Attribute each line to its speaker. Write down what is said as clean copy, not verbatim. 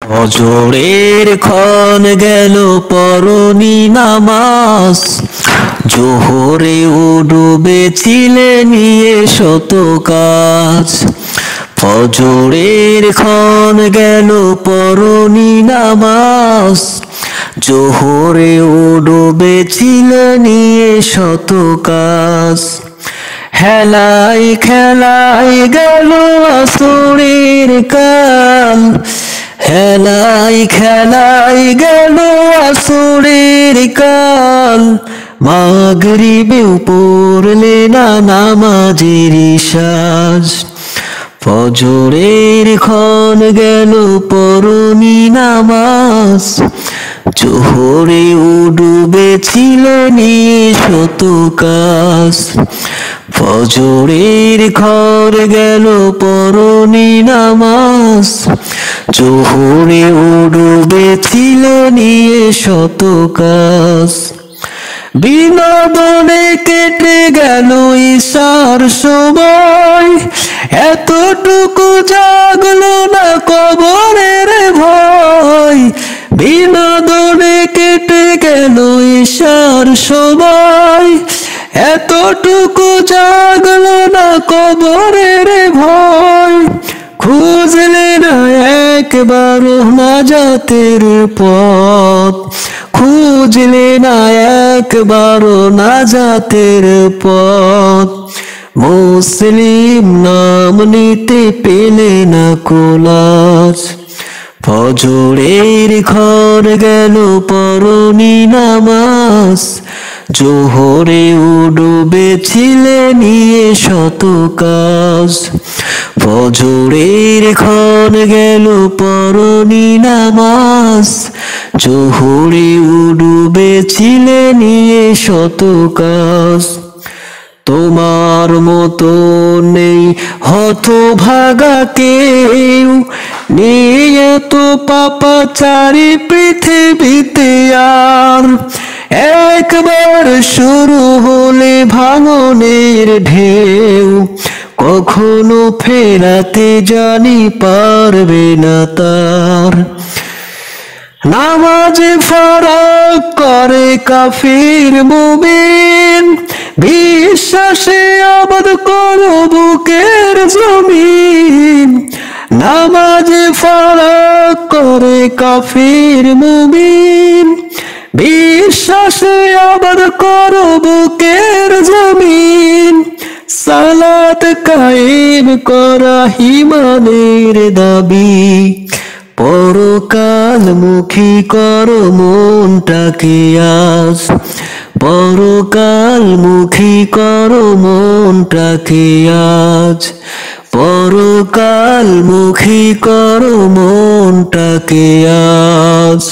Speaker 1: ফজরের ক্ষণ গেল পরনি নামাজ, জোহরে ও ডুবেছিলে নিয়ে শত কাজ। ফজরের ক্ষণ গেল পরনি নামাজ, জোহরে ও ডুবেছিলে নিয়ে শত কাজ। হেলাই খেলাই গেল আসরের কাল, হেলাই খেলাই গেল আসরের কাল। মাগরিবেও পড়লে না নামাজের সাজ। ফজরের ক্ষণ গেল পরনি নামাজ, জোহরে ও ডুবেছিল নিয়ে শত কাজ। ফজরের ক্ষণ গেল পরনি নামাজ, জোহরে ও ডুবেছিল নিয়ে শত কাজ। বিনোদনে কেটে গেল ঈশার সময়, এতটুকু জাগলো না কবরের ভয়। বিনোদনে কেটে গেল ঈশার সময়, এতটুকু জাগলো না কবরের ভয়। খুঁজলে না একবারও নাজাতের পথ, খুঁজলে না একবারও নাজাতের পথ। মুসলিম নাম নিতে পেলে না কোলাজ। ফজরের ক্ষণ গেল পরনি নামাজ, জোহরে ও ডুবেছিলে নিয়ে শত কাজ। ফজরের ক্ষণ গেল পরনি নামাজ, জোহরে ও ডুবেছিলে নিয়ে শত কাজ। তোমার মতো নেই হতভাগা কেউ, নিয়ে তো পাপাচারী পৃথিবীতে আর। একবার শুরু হলে ভাঙনের ঢেউ, কখনো ফেরাতে জানি পারবে না তার। নামাজে ফারাক করে কাফির মুমিন, বিশ্বাসে আবাদ করো বুকের জমিন। নামাজে ফারাক করে কাফির মুমিন, বিশ্বাসে আবাদ করো বুকের জমিন। সালাত কায়েম করা ঈমানের দাবি, পরকালমুখী করো মনটাকে আজ। পরকালমুখী করো মনটাকে আজ, পরকালমুখী করো মনটাকে আজ।